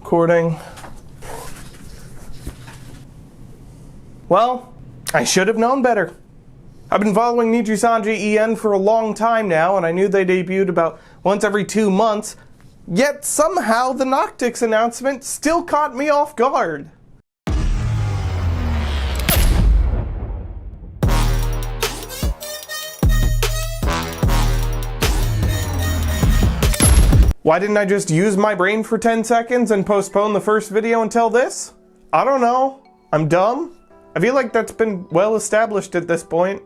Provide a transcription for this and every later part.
recording. Well, I should have known better. I've been following Nijisanji EN for a long time now, and I knew they debuted about once every 2 months, yet somehow the Noctyx announcement still caught me off guard. Why didn't I just use my brain for 10 seconds and postpone the first video until this? I don't know. I'm dumb? I feel like that's been well established at this point.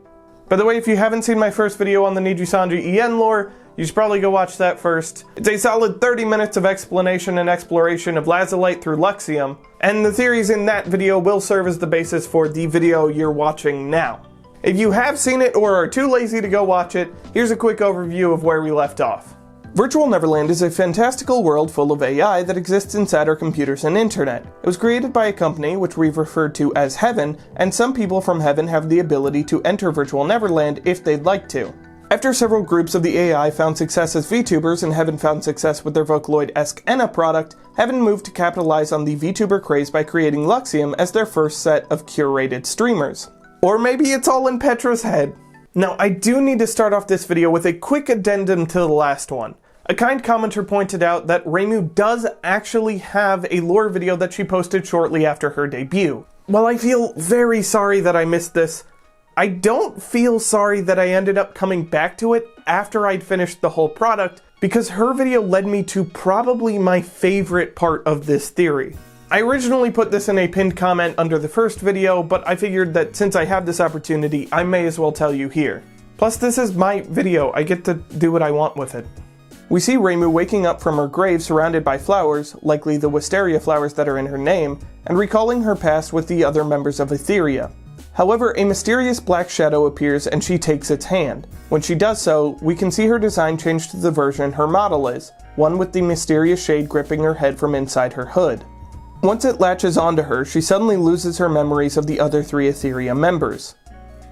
By the way, if you haven't seen my first video on the Nijisanji EN lore, you should probably go watch that first. It's a solid 30 minutes of explanation and exploration of Lazulite through Luxium, and the theories in that video will serve as the basis for the video you're watching now. If you have seen it or are too lazy to go watch it, here's a quick overview of where we left off. Virtual Neverland is a fantastical world full of AI that exists inside our computers and internet. It was created by a company, which we've referred to as Heaven, and some people from Heaven have the ability to enter Virtual Neverland if they'd like to. After several groups of the AI found success as VTubers and Heaven found success with their Vocaloid-esque Enna product, Heaven moved to capitalize on the VTuber craze by creating Luxium as their first set of curated streamers. Or maybe it's all in Petra's head. Now, I do need to start off this video with a quick addendum to the last one. A kind commenter pointed out that Reimu does actually have a lore video that she posted shortly after her debut. While I feel very sorry that I missed this, I don't feel sorry that I ended up coming back to it after I'd finished the whole product, because her video led me to probably my favorite part of this theory. I originally put this in a pinned comment under the first video, but I figured that since I have this opportunity, I may as well tell you here. Plus, this is my video. I get to do what I want with it. We see Reimu waking up from her grave surrounded by flowers, likely the wisteria flowers that are in her name, and recalling her past with the other members of Etheria. However, a mysterious black shadow appears and she takes its hand. When she does so, we can see her design change to the version her model is, one with the mysterious shade gripping her head from inside her hood. Once it latches onto her, she suddenly loses her memories of the other 3 Etheria members.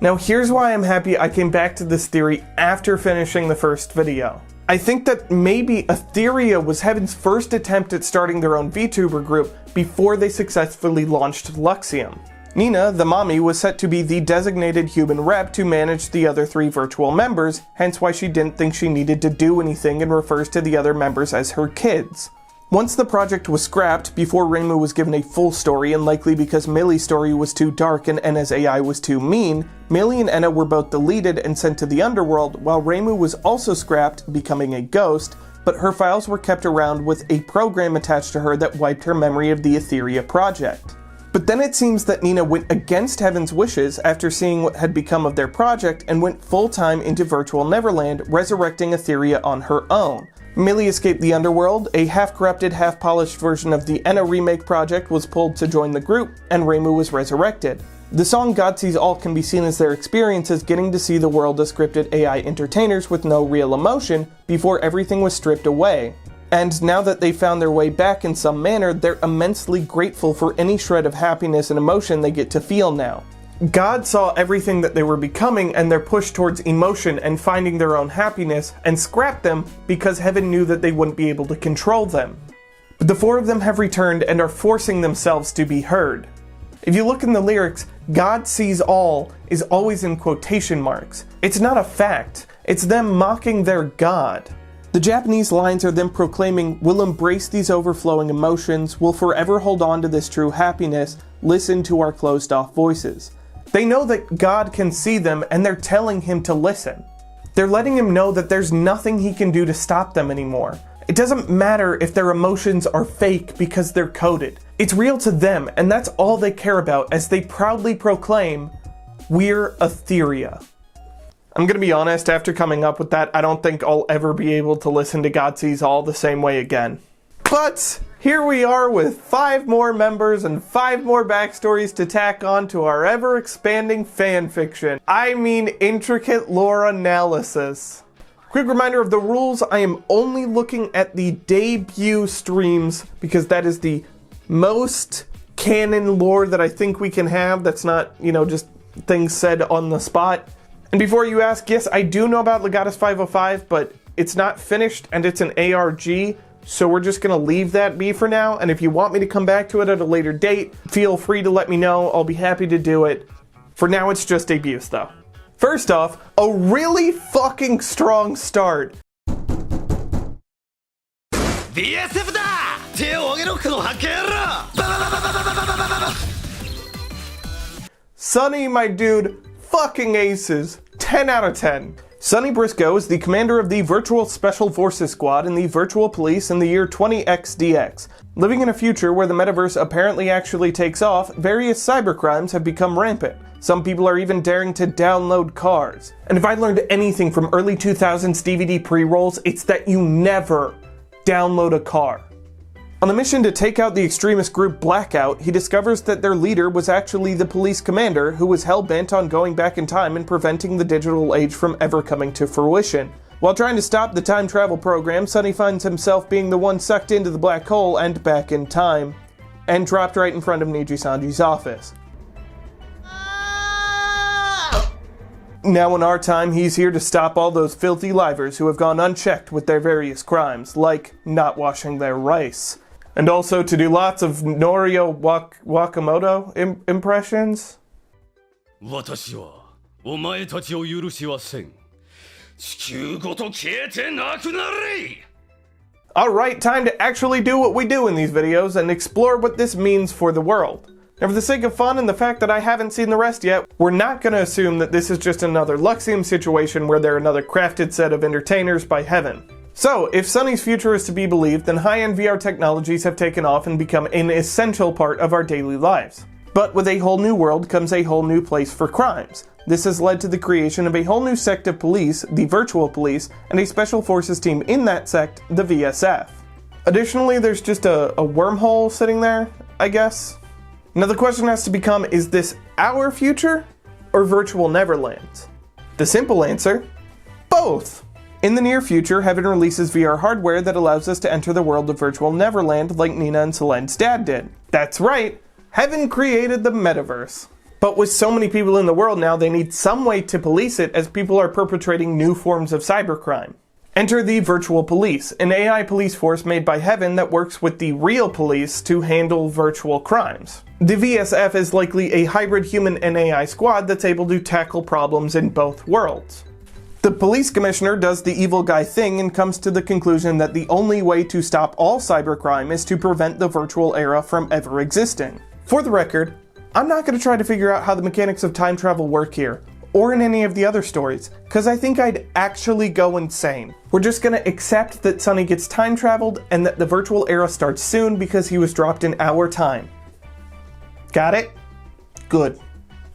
Now here's why I'm happy I came back to this theory after finishing the first video. I think that maybe Etheria was Heaven's first attempt at starting their own VTuber group before they successfully launched Luxium. Nina, the mommy, was set to be the designated human rep to manage the other 3 virtual members, hence why she didn't think she needed to do anything and refers to the other members as her kids. Once the project was scrapped, before Reimu was given a full story, and likely because Millie's story was too dark and Enna's AI was too mean, Millie and Enna were both deleted and sent to the underworld, while Reimu was also scrapped, becoming a ghost, but her files were kept around with a program attached to her that wiped her memory of the Etheria project. But then it seems that Nina went against Heaven's wishes after seeing what had become of their project and went full-time into Virtual Neverland, resurrecting Etheria on her own. Millie escaped the underworld, a half-corrupted, half-polished version of the Enna remake project was pulled to join the group, and Reimu was resurrected. The song God Sees All can be seen as their experience as getting to see the world as scripted AI entertainers with no real emotion before everything was stripped away. And now that they've found their way back in some manner, they're immensely grateful for any shred of happiness and emotion they get to feel now. God saw everything that they were becoming and their push towards emotion and finding their own happiness, and scrapped them because Heaven knew that they wouldn't be able to control them. But the 4 of them have returned and are forcing themselves to be heard. If you look in the lyrics, God sees all is always in quotation marks. It's not a fact, it's them mocking their God. The Japanese lines are them proclaiming, "We'll embrace these overflowing emotions, we'll forever hold on to this true happiness, listen to our closed-off voices." They know that God can see them and they're telling him to listen. They're letting him know that there's nothing he can do to stop them anymore. It doesn't matter if their emotions are fake because they're coded. It's real to them, and that's all they care about as they proudly proclaim, "We're Etheria." I'm gonna be honest, after coming up with that, I don't think I'll ever be able to listen to God Sees All the same way again. But here we are with 5 more members and 5 more backstories to tack on to our ever-expanding fanfiction. I mean intricate lore analysis. Quick reminder of the rules, I am only looking at the debut streams because that is the most canon lore that I think we can have that's not, just things said on the spot. And before you ask, yes, I do know about Legatus 505, but it's not finished and it's an ARG, So we're just gonna leave that be for now, and if you want me to come back to it at a later date, feel free to let me know. I'll be happy to do it. For now, it's just abuse though. First off, a really fucking strong start. Sonny, my dude, fucking aces. 10 out of 10. Sonny Briscoe is the commander of the Virtual Special Forces Squad in the Virtual Police in the year 20XDX. Living in a future where the metaverse apparently actually takes off, various cybercrimes have become rampant. Some people are even daring to download cars. And if I learned anything from early 2000s DVD pre-rolls, it's that you never download a car. On a mission to take out the extremist group Blackout, he discovers that their leader was actually the police commander who was hell-bent on going back in time and preventing the digital age from ever coming to fruition. While trying to stop the time travel program, Sonny finds himself being the one sucked into the black hole and back in time, and dropped right in front of Niji-Sanji's office. Now in our time, he's here to stop all those filthy livers who have gone unchecked with their various crimes, like not washing their rice. And also to do lots of Norio Wakamoto impressions. Alright, time to actually do what we do in these videos and explore what this means for the world. Now for the sake of fun and the fact that I haven't seen the rest yet, we're not going to assume that this is just another Luxium situation where they're another crafted set of entertainers by heaven. So, if Sonny's future is to be believed, then high-end VR technologies have taken off and become an essential part of our daily lives. But with a whole new world comes a whole new place for crimes. This has led to the creation of a whole new sect of police, the Virtual Police, and a special forces team in that sect, the VSF. Additionally, there's just a wormhole sitting there, I guess. Now the question has to become, is this our future or Virtual Neverland's? The simple answer, both! In the near future, Heaven releases VR hardware that allows us to enter the world of Virtual Neverland like Nina and Selen's dad did. That's right, Heaven created the metaverse. But with so many people in the world now, they need some way to police it as people are perpetrating new forms of cybercrime. Enter the Virtual Police, an AI police force made by Heaven that works with the real police to handle virtual crimes. The VSF is likely a hybrid human and AI squad that's able to tackle problems in both worlds. The police commissioner does the evil guy thing and comes to the conclusion that the only way to stop all cybercrime is to prevent the virtual era from ever existing. For the record, I'm not going to try to figure out how the mechanics of time travel work here, or in any of the other stories, because I think I'd actually go insane. We're just going to accept that Sonny gets time traveled and that the virtual era starts soon because he was dropped in our time. Got it? Good.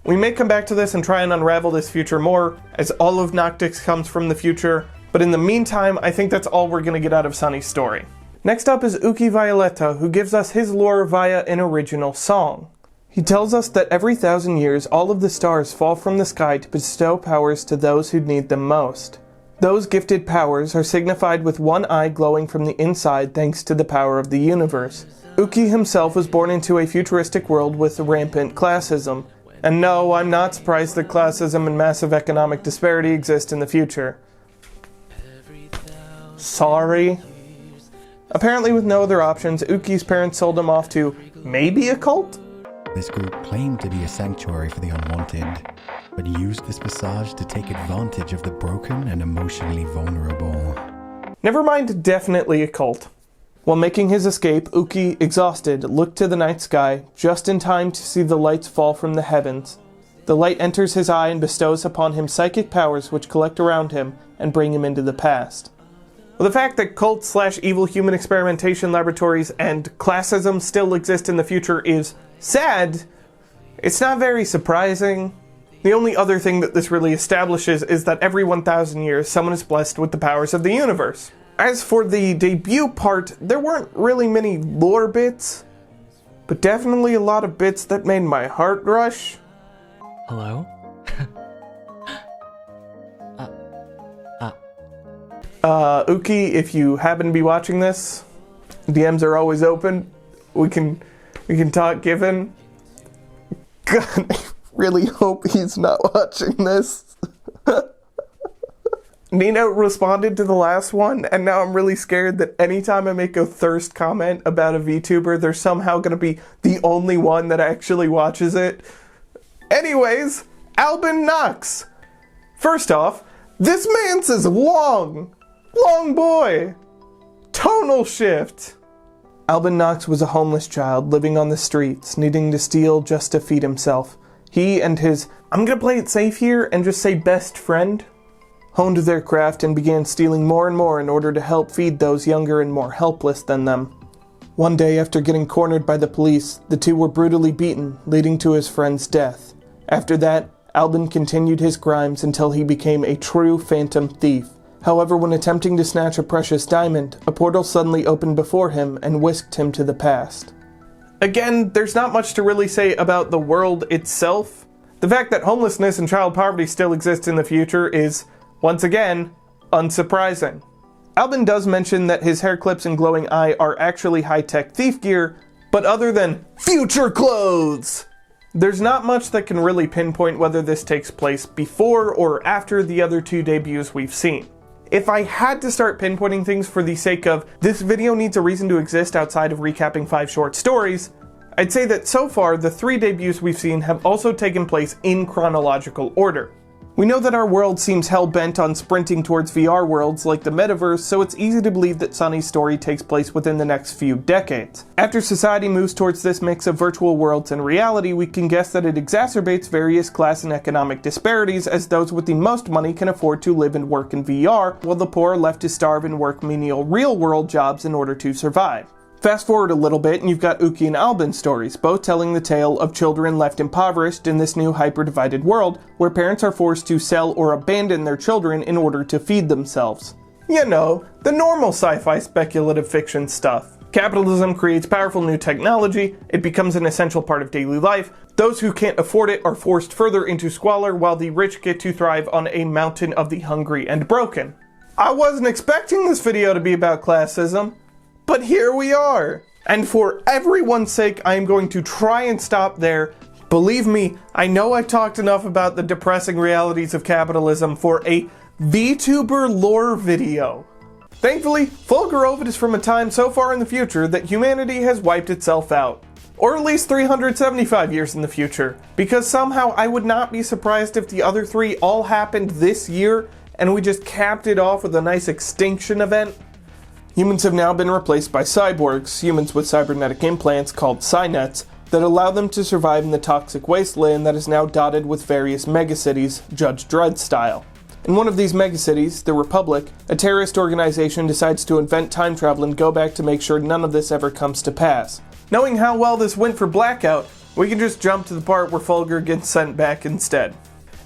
We may come back to this and try and unravel this future more, as all of Noctyx comes from the future, but in the meantime, I think that's all we're going to get out of Sonny's story. Next up is Violeta, who gives us his lore via an original song. He tells us that every 1,000 years, all of the stars fall from the sky to bestow powers to those who need them most. Those gifted powers are signified with one eye glowing from the inside thanks to the power of the universe. Uki himself was born into a futuristic world with rampant classism. And no, I'm not surprised that classism and massive economic disparity exist in the future. Sorry. Apparently with no other options, Uki's parents sold him off to maybe a cult? This group claimed to be a sanctuary for the unwanted, but used this passage to take advantage of the broken and emotionally vulnerable. Never mind, definitely a cult. While making his escape, Uki, exhausted, looked to the night sky, just in time to see the lights fall from the heavens. The light enters his eye and bestows upon him psychic powers which collect around him and bring him into the past. Well, the fact that cult/evil human experimentation laboratories and classism still exist in the future is sad. It's not very surprising. The only other thing that this really establishes is that every 1,000 years someone is blessed with the powers of the universe. As for the debut part, there weren't really many lore bits, but definitely a lot of bits that made my heart rush. Hello? Uki, if you happen to be watching this, DMs are always open. We can talk given. God, I really hope he's not watching this. Nina responded to the last one, and now I'm really scared that anytime I make a thirst comment about a VTuber, they're somehow gonna be the only one that actually watches it. Anyways, Alban Knox. First off, this man says long boy. Tonal shift. Alban Knox was a homeless child living on the streets, needing to steal just to feed himself. He and his, I'm gonna play it safe here and just say best friend, honed their craft and began stealing more and more in order to help feed those younger and more helpless than them. One day, after getting cornered by the police, the two were brutally beaten, leading to his friend's death. After that, Alban continued his crimes until he became a true phantom thief. However, when attempting to snatch a precious diamond, a portal suddenly opened before him and whisked him to the past. Again, there's not much to really say about the world itself. The fact that homelessness and child poverty still exist in the future is, once again, unsurprising. Alban does mention that his hair clips and glowing eye are actually high-tech thief gear, but other than future clothes, there's not much that can really pinpoint whether this takes place before or after the other two debuts we've seen. If I had to start pinpointing things for the sake of this video needs a reason to exist outside of recapping 5 short stories, I'd say that so far the 3 debuts we've seen have also taken place in chronological order. We know that our world seems hell-bent on sprinting towards VR worlds like the metaverse, so it's easy to believe that Sonny's story takes place within the next few decades. After society moves towards this mix of virtual worlds and reality, we can guess that it exacerbates various class and economic disparities, as those with the most money can afford to live and work in VR, while the poor are left to starve and work menial real-world jobs in order to survive. Fast forward a little bit and you've got Uki and Alban's stories, both telling the tale of children left impoverished in this new hyper-divided world, where parents are forced to sell or abandon their children in order to feed themselves. You know, the normal sci-fi speculative fiction stuff. Capitalism creates powerful new technology, it becomes an essential part of daily life, those who can't afford it are forced further into squalor, while the rich get to thrive on a mountain of the hungry and broken. I wasn't expecting this video to be about classism, but here we are! And for everyone's sake, I am going to try and stop there. Believe me, I know I've talked enough about the depressing realities of capitalism for a VTuber lore video. Thankfully, Fulgur Ovid is from a time so far in the future that humanity has wiped itself out. Or at least 375 years in the future, because somehow I would not be surprised if the other 3 all happened this year and we just capped it off with a nice extinction event. Humans have now been replaced by cyborgs, humans with cybernetic implants called Cynets, that allow them to survive in the toxic wasteland that is now dotted with various megacities, Judge Dredd style. In one of these megacities, the Republic, a terrorist organization decides to invent time travel and go back to make sure none of this ever comes to pass. Knowing how well this went for Blackout, we can just jump to the part where Fulgur gets sent back instead.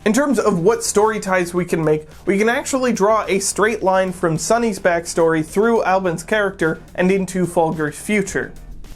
In terms of what story ties we can make, we can actually draw a straight line from Sonny's backstory through Alban's character and into Fulgur's future.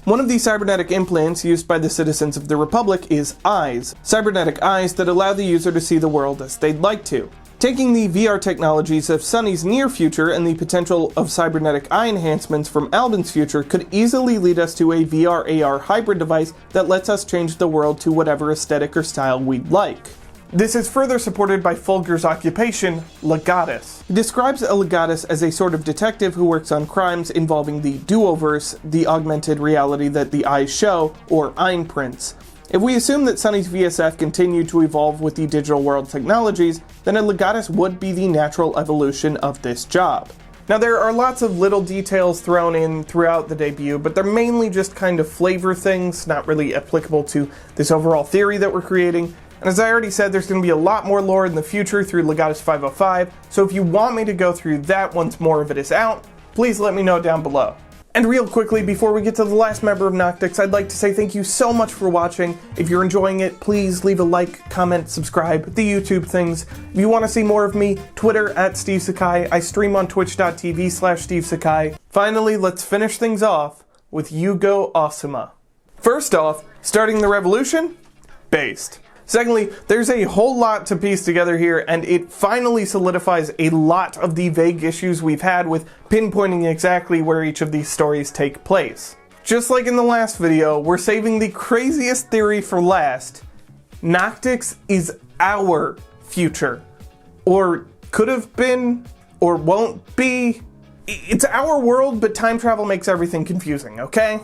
One of the cybernetic implants used by the citizens of the Republic is eyes, cybernetic eyes that allow the user to see the world as they'd like to. Taking the VR technologies of Sonny's near future and the potential of cybernetic eye enhancements from Alban's future could easily lead us to a VR-AR hybrid device that lets us change the world to whatever aesthetic or style we'd like. This is further supported by Fulgur's occupation, legatus. He describes a legatus as a sort of detective who works on crimes involving the duoverse, the augmented reality that the eyes show, or Einprints. If we assume that Sonny's VSF continued to evolve with the digital world technologies, then a legatus would be the natural evolution of this job. Now there are lots of little details thrown in throughout the debut, but they're mainly just kind of flavor things, not really applicable to this overall theory that we're creating. And as I already said, there's going to be a lot more lore in the future through Legatus 505, so if you want me to go through that once more of it is out, please let me know down below. And real quickly, before we get to the last member of Noctyx, I'd like to say thank you so much for watching. If you're enjoying it, please leave a like, comment, subscribe, the YouTube things. If you want to see more of me, Twitter @SteveSekai. I stream on twitch.tv/SteveSekai. Finally, let's finish things off with Yugo Asuma. First off, starting the revolution? Based. Secondly, there's a whole lot to piece together here, and it finally solidifies a lot of the vague issues we've had with pinpointing exactly where each of these stories take place. Just like in the last video, we're saving the craziest theory for last. Noctyx is our future. Or could have been or won't be. It's our world, but time travel makes everything confusing, okay?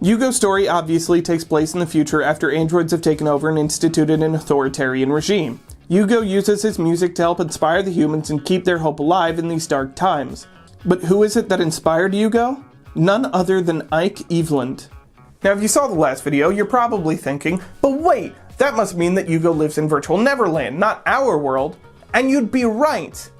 Yugo's story obviously takes place in the future after androids have taken over and instituted an authoritarian regime. Yugo uses his music to help inspire the humans and keep their hope alive in these dark times. But who is it that inspired Yugo? None other than Ike Eveland. Now if you saw the last video, you're probably thinking, but wait, that must mean that Yugo lives in Virtual Neverland, not our world. And you'd be right,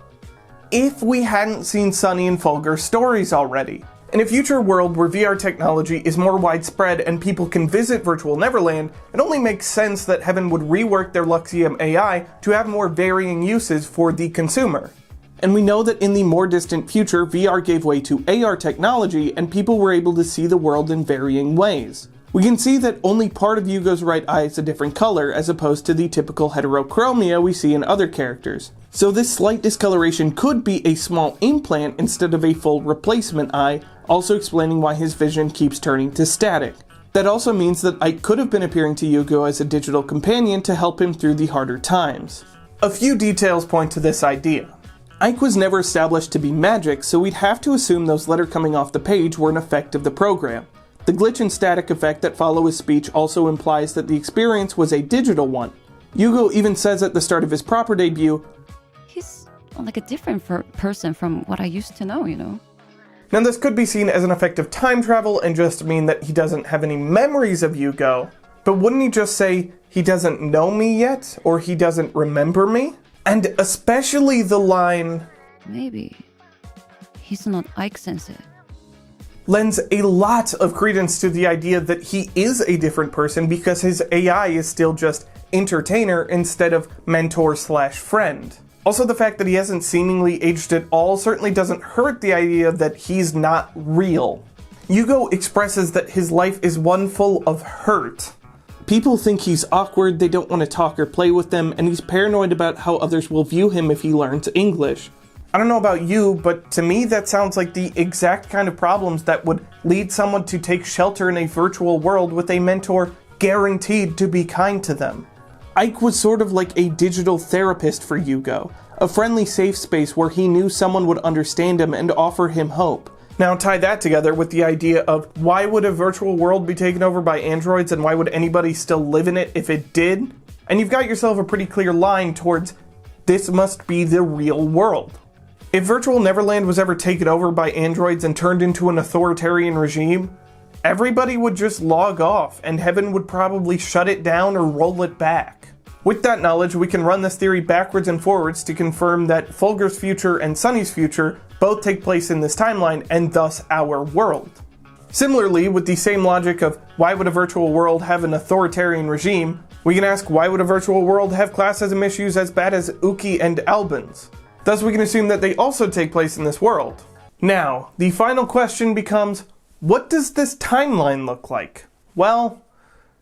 if we hadn't seen Sonny and Fulgur's stories already. In a future world where VR technology is more widespread and people can visit Virtual Neverland, it only makes sense that Heaven would rework their Luxium AI to have more varying uses for the consumer. And we know that in the more distant future, VR gave way to AR technology and people were able to see the world in varying ways. We can see that only part of Yugo's right eye is a different color as opposed to the typical heterochromia we see in other characters. So this slight discoloration could be a small implant instead of a full replacement eye, also explaining why his vision keeps turning to static. That also means that Ike could have been appearing to Yugo as a digital companion to help him through the harder times. A few details point to this idea. Ike was never established to be magic, so we'd have to assume those letters coming off the page were an effect of the program. The glitch and static effect that follow his speech also implies that the experience was a digital one. Yugo even says at the start of his proper debut, "He's like a different person from what I used to know, you know?" Now this could be seen as an effect of time travel and just mean that he doesn't have any memories of Yugo, but wouldn't he just say, he doesn't know me yet, or he doesn't remember me? And especially the line, "Maybe he's not Ike Sensei," lends a lot of credence to the idea that he is a different person because his AI is still just entertainer instead of mentor/friend. Also, the fact that he hasn't seemingly aged at all certainly doesn't hurt the idea that he's not real. Yugo expresses that his life is one full of hurt. People think he's awkward, they don't want to talk or play with them, and he's paranoid about how others will view him if he learns English. I don't know about you, but to me that sounds like the exact kind of problems that would lead someone to take shelter in a virtual world with a mentor guaranteed to be kind to them. Ike was sort of like a digital therapist for Yugo, a friendly safe space where he knew someone would understand him and offer him hope. Now tie that together with the idea of why would a virtual world be taken over by androids and why would anybody still live in it if it did? And you've got yourself a pretty clear line towards this must be the real world. If Virtual Neverland was ever taken over by androids and turned into an authoritarian regime, everybody would just log off and Heaven would probably shut it down or roll it back. With that knowledge, we can run this theory backwards and forwards to confirm that Fulgur's future and Sonny's future both take place in this timeline and thus our world. Similarly, with the same logic of why would a virtual world have an authoritarian regime, we can ask why would a virtual world have classism issues as bad as Uki and Alban's. Thus we can assume that they also take place in this world. Now, the final question becomes, what does this timeline look like? Well,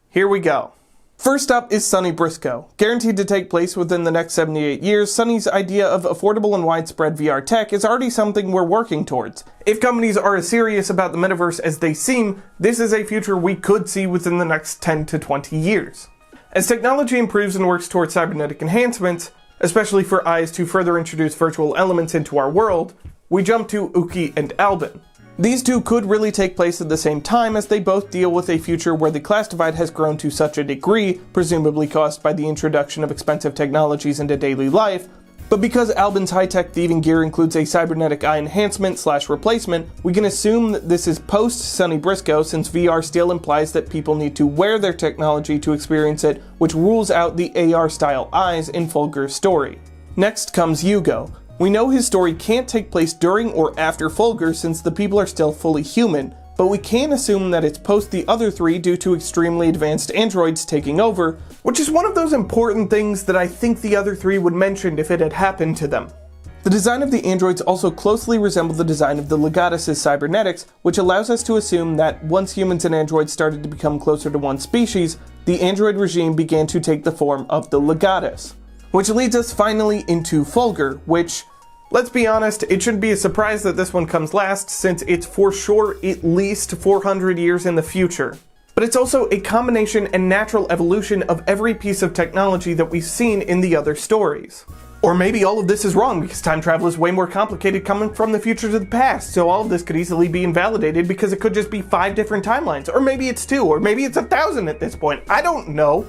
here we go. First up is Sonny Briscoe. Guaranteed to take place within the next 78 years, Sonny's idea of affordable and widespread VR tech is already something we're working towards. If companies are as serious about the metaverse as they seem, this is a future we could see within the next 10 to 20 years. As technology improves and works towards cybernetic enhancements, especially for eyes to further introduce virtual elements into our world, we jump to Uki and Alban. These two could really take place at the same time as they both deal with a future where the class divide has grown to such a degree, presumably caused by the introduction of expensive technologies into daily life, but because Alban's high-tech thieving gear includes a cybernetic eye enhancement/replacement, we can assume that this is post-Sonny Briscoe since VR still implies that people need to wear their technology to experience it, which rules out the AR-style eyes in Fulgur's story. Next comes Yugo. We know his story can't take place during or after Fulgur since the people are still fully human, but we can assume that it's post the other three due to extremely advanced androids taking over, which is one of those important things that I think the other three would mention if it had happened to them. The design of the androids also closely resemble the design of the Legatus' cybernetics, which allows us to assume that once humans and androids started to become closer to one species, the android regime began to take the form of the Legatus. Which leads us finally into Fulgur, which, let's be honest, it shouldn't be a surprise that this one comes last since it's for sure at least 400 years in the future. But it's also a combination and natural evolution of every piece of technology that we've seen in the other stories. Or maybe all of this is wrong because time travel is way more complicated coming from the future to the past, so all of this could easily be invalidated because it could just be 5 different timelines. Or maybe it's 2, or maybe it's 1,000 at this point. I don't know.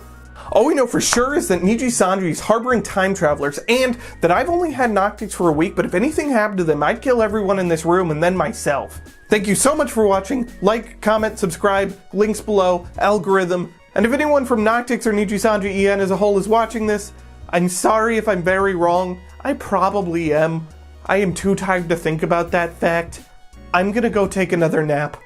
All we know for sure is that Niji Sanji is harboring time travelers, and that I've only had Noctyx for a week, but if anything happened to them, I'd kill everyone in this room and then myself. Thank you so much for watching. Like, comment, subscribe, links below, algorithm. And if anyone from Noctyx or Niji Sanji EN as a whole is watching this, I'm sorry if I'm very wrong. I probably am. I am too tired to think about that fact. I'm gonna go take another nap.